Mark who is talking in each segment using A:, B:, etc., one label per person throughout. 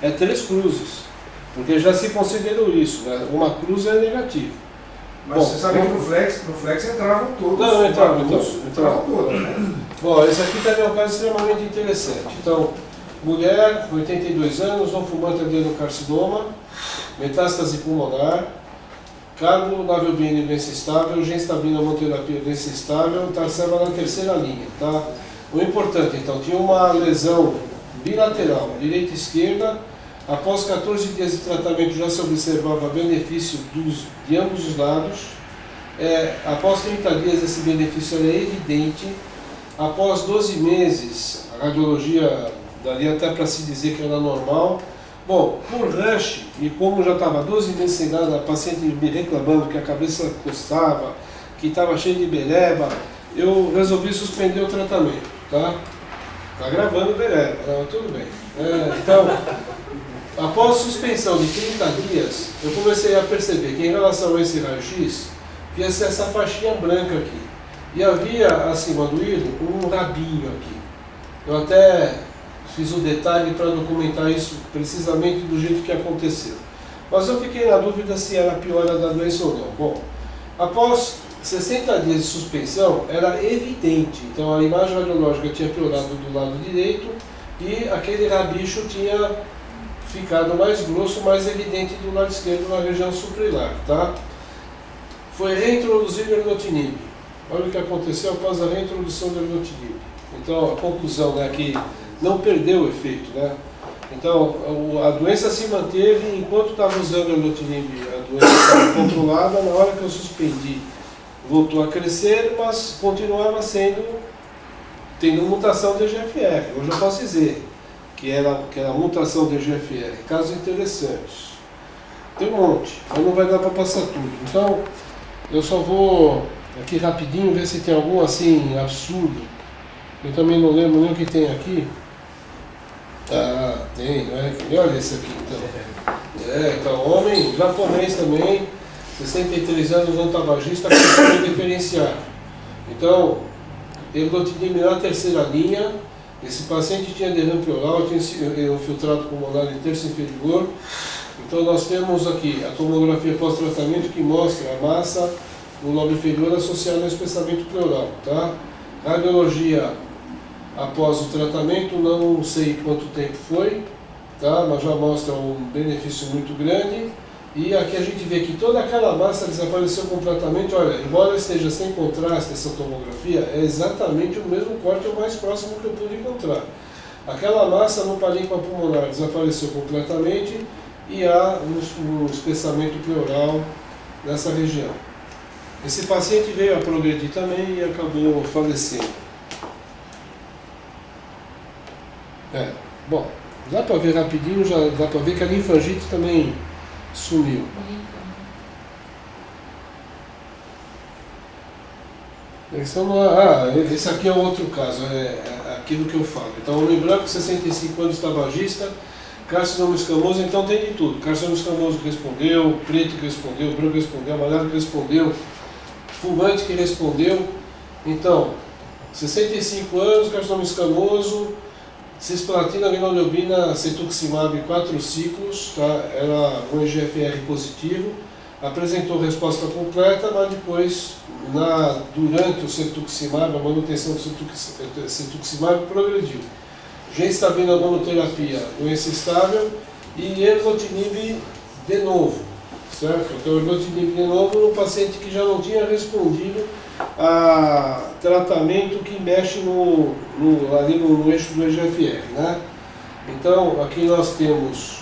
A: é 3 cruzes, porque já se considerou isso, né? Uma cruz é negativo.
B: Mas você sabe que no flex entravam todos.
A: Não, entravam
B: todos, né?
A: Bom, esse aqui também é um caso extremamente interessante. Então, mulher, 82 anos, não fumante adenocarcinoma, metástase pulmonar, carbo, navelbine, doença estável, genstabina, monoterapia, doença estável, Tarceva na terceira linha, tá? O importante, então, tinha uma lesão bilateral, direita e esquerda. Após 14 dias de tratamento já se observava benefício de ambos os lados. Após 30 dias esse benefício era evidente. Após 12 meses, a radiologia daria até para se dizer que era normal. Bom, por rush, e como já estava 12 meses sem nada, a paciente me reclamando que a cabeça coçava, que estava cheio de beleba, eu resolvi suspender o tratamento, tá? Tá gravando beleba, não, tudo bem. Então, após suspensão de 30 dias, eu comecei a perceber que em relação a esse raio-x, ia ser essa faixinha branca aqui. E havia, acima do hilo, um rabinho aqui. Eu até fiz o detalhe para documentar isso precisamente do jeito que aconteceu. Mas eu fiquei na dúvida se era a piora da doença ou não. Bom, após 60 dias de suspensão, era evidente. Então a imagem radiológica tinha piorado do lado direito e aquele rabicho tinha ficado mais grosso, mais evidente do lado esquerdo na região suprahilar, tá? Foi reintroduzido o erlotinib. Olha o que aconteceu após a reintrodução do erlotinib. Então a conclusão é que não perdeu o efeito, né? Então a doença se manteve enquanto estava usando o erlotinib, a doença estava controlada. Na hora que eu suspendi, voltou a crescer, mas continuava tendo mutação de EGFR. Hoje eu posso dizer que era mutação de EGFR. Casos interessantes. Tem um monte, mas não vai dar para passar tudo. Então, eu só vou aqui rapidinho ver se tem algum assim absurdo. Eu também não lembro nem o que tem aqui. Ah, tem, né? Olha esse aqui então. Então, homem japonês também, 63 anos, não tabagista, com diferenciado. Então, erlotinib na terceira linha. Esse paciente tinha derrame pleural, tinha infiltrado pulmonar em terço inferior. Então nós temos aqui a tomografia pós-tratamento que mostra a massa no lobo inferior associada ao espessamento pleural, tá? Radiologia após o tratamento, não sei quanto tempo foi, tá? Mas já mostra um benefício muito grande. E aqui a gente vê que toda aquela massa desapareceu completamente. Olha, embora esteja sem contraste essa tomografia, é exatamente o mesmo corte, o mais próximo que eu pude encontrar. Aquela massa no parênquima pulmonar desapareceu completamente e há um espessamento pleural nessa região. Esse paciente veio a progredir também e acabou falecendo. Bom, dá para ver rapidinho, já dá para ver que a linfangite também sumiu. Esse aqui é outro caso, é aquilo que eu falo. Então, homem branco, 65 anos, tabagista, carcinoma escamoso, então tem de tudo. Carcinoma escamoso que respondeu, preto que respondeu, branco que respondeu, amarelo que respondeu, fumante que respondeu. Então, 65 anos, carcinoma escamoso, cisplatina, linoleubina, cetuximab 4 ciclos, tá? Era um EGFR positivo, apresentou resposta completa, mas depois, durante o cetuximab, a manutenção do cetuximab progrediu. Genstabina monoterapia, doença estável, e erlotinib de novo, certo? Então, erlotinib de novo no paciente que já não tinha respondido a tratamento que mexe ali no eixo do EGFR, né? Então, aqui nós temos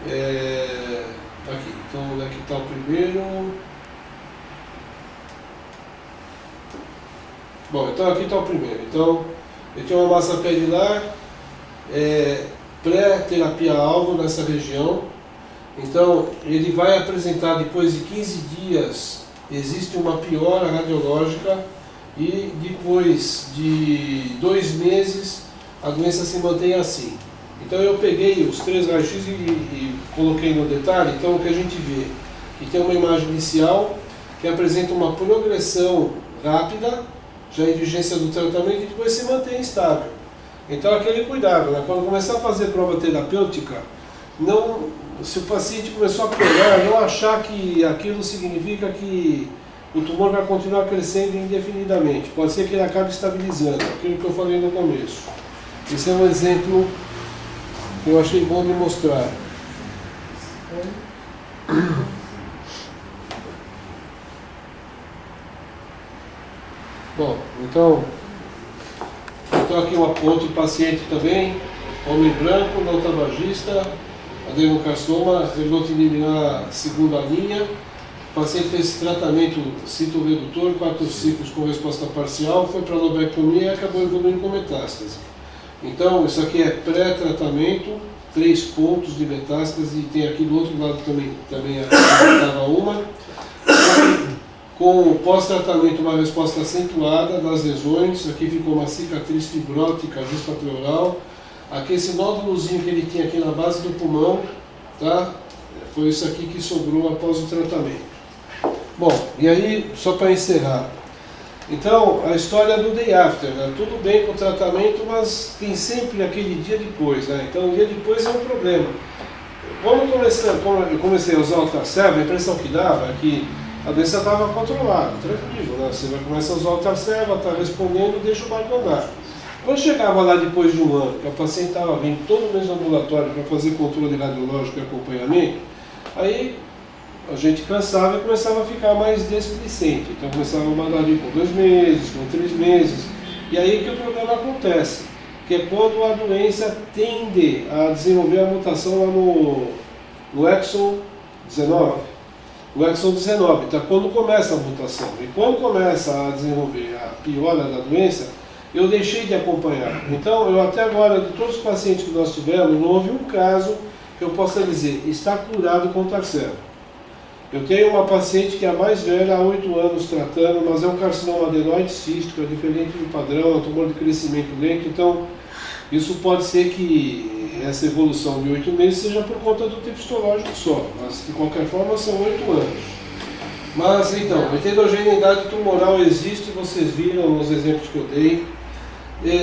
A: aqui, então onde é que está o primeiro? Bom, então aqui está o primeiro. Então, ele tem uma massa pedilar, pré-terapia-alvo nessa região. Então, ele vai apresentar depois de 15 dias, existe uma piora radiológica e depois de 2 meses a doença se mantém assim. Então eu peguei os 3 raios-x e coloquei no detalhe. Então o que a gente vê, que tem uma imagem inicial que apresenta uma progressão rápida, já em vigência do tratamento, e depois se mantém estável. Então aquele cuidado, né? Quando começar a fazer prova terapêutica, não, se o paciente começou a piorar, não achar que aquilo significa que o tumor vai continuar crescendo indefinidamente. Pode ser que ele acabe estabilizando, aquilo que eu falei no começo. Esse é um exemplo que eu achei bom de mostrar. Bom, então aqui outro paciente também, homem branco, não tabagista, adenocarcinoma, erlotinib na segunda linha. O paciente fez tratamento citoredutor, 4 ciclos com resposta parcial, foi para lobectomia e acabou evoluindo com metástase. Então, isso aqui é pré-tratamento, 3 pontos de metástase, e tem aqui do outro lado também estava uma. Com o pós-tratamento, uma resposta acentuada das lesões, aqui ficou uma cicatriz fibrótica justapleural. Aqui esse nódulozinho que ele tinha aqui na base do pulmão, tá? Foi isso aqui que sobrou após o tratamento. Bom, e aí, só para encerrar. Então, a história do day after, né? Tudo bem com o tratamento, mas tem sempre aquele dia depois, né? Então, o dia depois é um problema. Quando eu comecei a usar o Tarceva, a impressão que dava é que a doença estava controlada, tranquilo, né? Você vai começar a usar o Tarceva, está respondendo, deixa o barco andar. Quando chegava lá depois de um ano, que o paciente estava vindo todo mês no ambulatório para fazer controle radiológico e acompanhamento, aí a gente cansava e começava a ficar mais desplicente. Então começava a mandar ali com 2 meses, com 3 meses. E aí que o problema acontece, que é quando a doença tende a desenvolver a mutação lá no exon 19. No exon 19, então quando começa a mutação. E quando começa a desenvolver a piora da doença, eu deixei de acompanhar. Então, eu até agora, de todos os pacientes que nós tivemos, não houve um caso que eu possa dizer, está curado com Tarceva. Eu tenho uma paciente que é a mais velha, há 8 anos tratando, mas é um carcinoma adenoide cístico, é diferente do padrão, é um tumor de crescimento lento, então isso pode ser que essa evolução de 8 meses seja por conta do tipo histológico só, mas de qualquer forma são 8 anos. Mas então, a heterogeneidade tumoral existe, vocês viram nos exemplos que eu dei.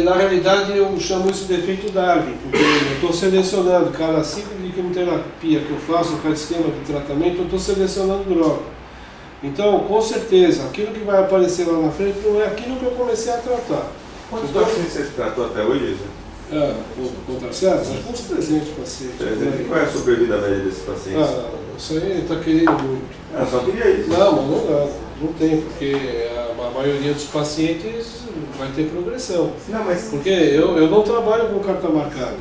A: Na realidade eu chamo isso de efeito Darwin, porque eu estou selecionando cada ciclo de quimioterapia que eu faço, cada esquema de tratamento, eu estou selecionando droga. Então, com certeza, aquilo que vai aparecer lá na frente não é aquilo que eu comecei a tratar.
C: Quantos pacientes você tratou até hoje, Isa?
A: Com Tarceva? Acho que uns 300 pacientes.
C: 300. Qual é a sobrevida média desses pacientes?
A: Isso aí está querendo muito.
C: Só queria isso.
A: Não, mas não dá, não tem, porque a maioria dos pacientes vai ter progressão.
C: Não, mas...
A: Porque eu não trabalho com carta marcada.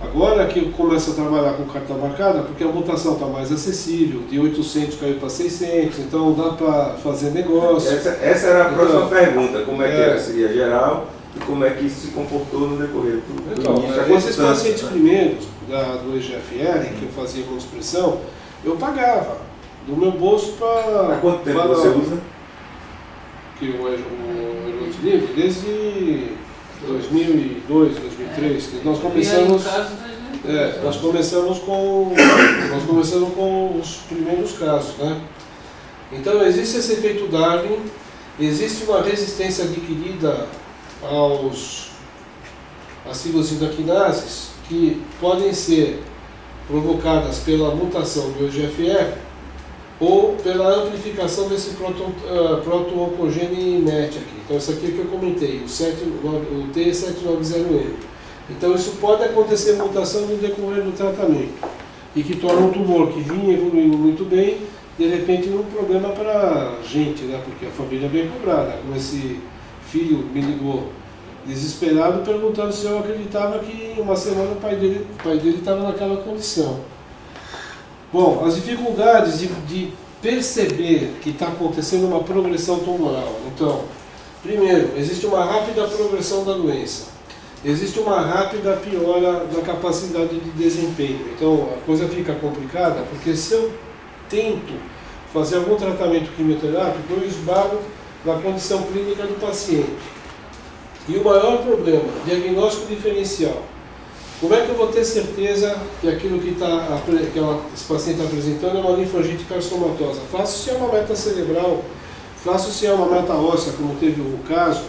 A: Agora que eu começo a trabalhar com carta marcada, porque a mutação está mais acessível, de 800 caiu para 600, então dá para fazer negócio.
C: Essa era a próxima pergunta, como é que era? Seria geral e como é que isso se comportou no decorrer do
A: Então, esses pacientes primeiros do EGFR, que eu fazia com expressão, eu pagava do meu bolso para...
C: Há quanto tempo você usa?
A: Que o erlotinib, desde 2002, 2003, que nós começamos... nós começamos com os primeiros casos, né? Então existe esse efeito Darwin, existe uma resistência adquirida às fibrosidinases que podem ser provocadas pela mutação do EGFR ou pela amplificação desse proto-oncogene NET aqui. Então isso aqui é que eu comentei, o T790M. Então isso pode acontecer mutação no decorrer do tratamento e que torna um tumor que vinha evoluindo muito bem, de repente um problema para a gente, né? Porque a família é bem cobrada. Como esse filho me ligou desesperado perguntando se eu acreditava que uma semana o pai dele estava naquela condição. Bom, as dificuldades de perceber que está acontecendo uma progressão tumoral. Então, primeiro, existe uma rápida progressão da doença. Existe uma rápida piora da capacidade de desempenho. Então, a coisa fica complicada, porque se eu tento fazer algum tratamento quimioterápico, eu esbarro na condição clínica do paciente. E o maior problema, diagnóstico diferencial. Como é que eu vou ter certeza que aquilo que esse paciente está apresentando é uma linfangite carcinomatosa? Faço se é uma meta cerebral, faço se é uma meta óssea, como teve o caso,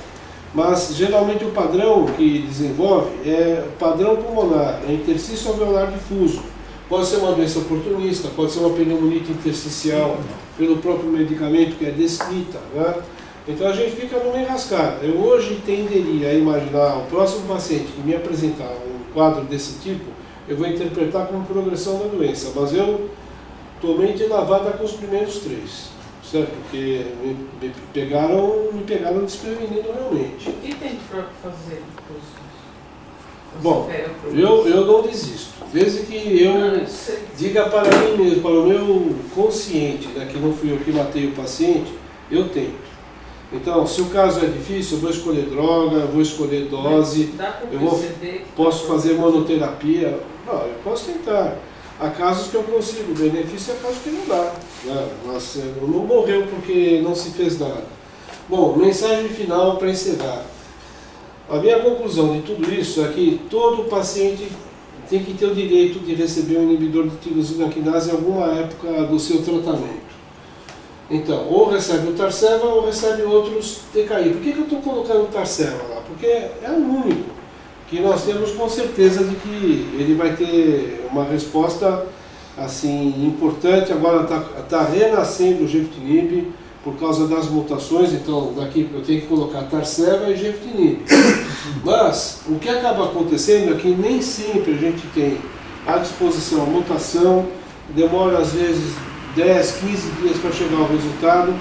A: mas geralmente o padrão que desenvolve é padrão pulmonar, é interstício alveolar difuso. Pode ser uma doença oportunista, pode ser uma pneumonite intersticial pelo próprio medicamento que é descrita, né? Então a gente fica numa enrascada. Eu hoje tenderia a imaginar o próximo paciente que me apresentar um quadro desse tipo, eu vou interpretar como progressão da doença, mas eu tomei de lavada com os primeiros 3, certo? Porque me pegaram desprevenido realmente.
D: O que tem para fazer depois?
A: Bom, eu não desisto. Desde que eu diga para mim mesmo, para o meu consciente, né, que não fui eu que matei o paciente, eu tento. Então, se o caso é difícil, eu vou escolher droga, eu vou escolher dose, posso fazer monoterapia. Não, eu posso tentar. Há casos que eu consigo, o benefício é casos que não dá. Né? Mas não morreu porque não se fez nada. Bom, mensagem final para encerrar. A minha conclusão de tudo isso é que todo paciente tem que ter o direito de receber um inibidor de tirosina quinase em alguma época do seu tratamento. Então, ou recebe o Tarceva ou recebe outros TKI. Por que eu estou colocando o Tarceva lá? Porque é o único que nós temos com certeza de que ele vai ter uma resposta assim importante. Agora está renascendo o Gefitinib por causa das mutações, então daqui eu tenho que colocar Tarceva e Gefitinib. Mas o que acaba acontecendo é que nem sempre a gente tem à disposição a mutação, demora às vezes 10, 15 dias para chegar ao resultado,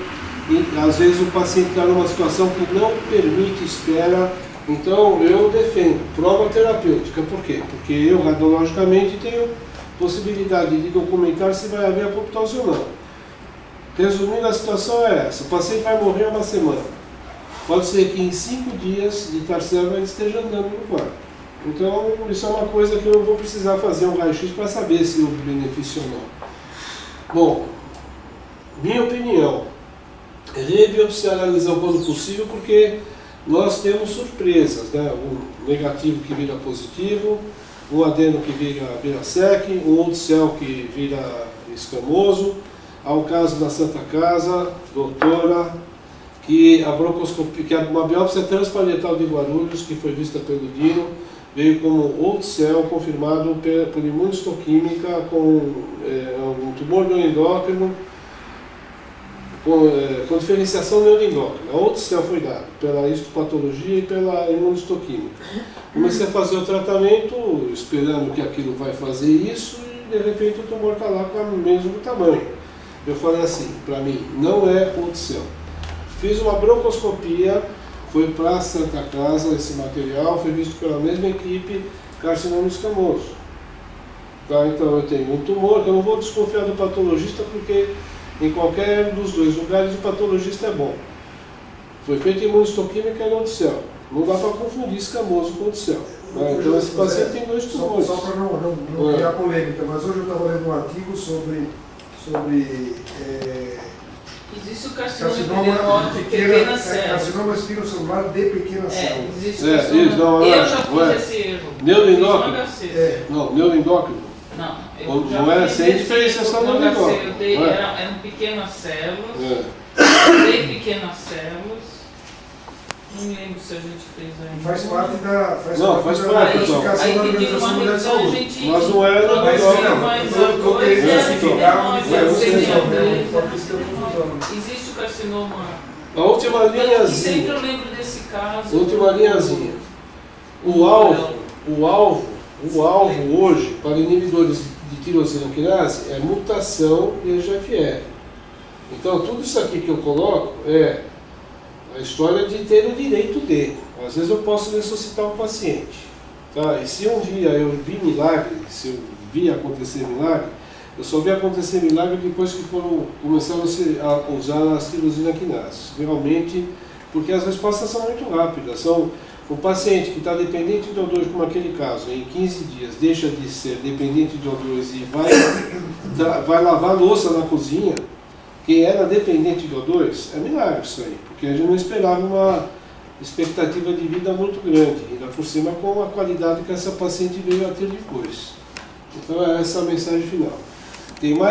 A: e às vezes o paciente está numa situação que não permite espera. Então eu defendo prova terapêutica. Por quê? Porque eu radiologicamente tenho possibilidade de documentar se vai haver apoptose ou não. Resumindo, a situação é essa: o paciente vai morrer uma semana. Pode ser que em 5 dias de Tarceva ele esteja andando no quarto. Então isso é uma coisa que eu vou precisar fazer um raio-x para saber se houve benefício ou não. Bom, minha opinião, rebiopsiar a lesão quando possível, porque nós temos surpresas, né? Um negativo que vira positivo, um adeno que vira sec, um outro céu que vira escamoso. Há o caso da Santa Casa, doutora, que a broncoscopia, que uma biópsia transparietal de Guarulhos, que foi vista pelo Dino, veio como outro céu confirmado por imunistoquímica com um tumor neuroendócrino, com diferenciação neuroendócrina. Outro céu foi dado pela histopatologia e pela imunistoquímica. Comecei a fazer o tratamento esperando que aquilo vai fazer isso e de repente o tumor está lá com o mesmo tamanho. Eu falei assim, para mim, não é outro céu. Fiz uma broncoscopia, foi para a Santa Casa esse material, foi visto pela mesma equipe, carcinoma escamoso. Tá? Então eu tenho um tumor, que eu não vou desconfiar do patologista, porque em qualquer dos dois lugares o patologista é bom. Foi feito imunistoquímica e não do céu. Não dá para confundir escamoso com o céu. Né? Então esse paciente tem 2 tumores.
B: Só para não criar polêmica, mas hoje eu estava lendo um artigo sobre
D: existe o carcinoma de pequena célula.
B: Carcinoma espinocelular de pequena célula.
D: Existe eu já fiz esse erro.
A: Neuroendócrino? Não, neuroendócrino?
D: Não,
A: não era sem diferenciação neuroendócrino.
D: Eram pequenas células, bem pequenas células. Não me lembro se a gente fez ainda.
B: Faz parte da
D: classificação
B: da Organização Mundial de Saúde.
A: Mas não era
D: existe o carcinoma.
A: A última linhazinha.
D: Sempre eu lembro desse caso.
A: Última linhazinha. O alvo hoje para inibidores de tirosina quinase é mutação e EGFR. Então tudo isso aqui que eu coloco é a história de ter o direito de. Às vezes eu posso ressuscitar um paciente. Tá? E se um dia eu vi milagre, se eu vi acontecer milagre, eu só vi acontecer milagre depois que começaram a usar as tirosina quinases. Realmente, porque as respostas são muito rápidas. São o paciente que está dependente de O2, como aquele caso, em 15 dias deixa de ser dependente de O2 e vai lavar louça na cozinha. Quem era dependente de O2, é milagre isso aí, porque a gente não esperava uma expectativa de vida muito grande, ainda por cima com a qualidade que essa paciente veio a ter depois. Então é essa a mensagem final. Tem mais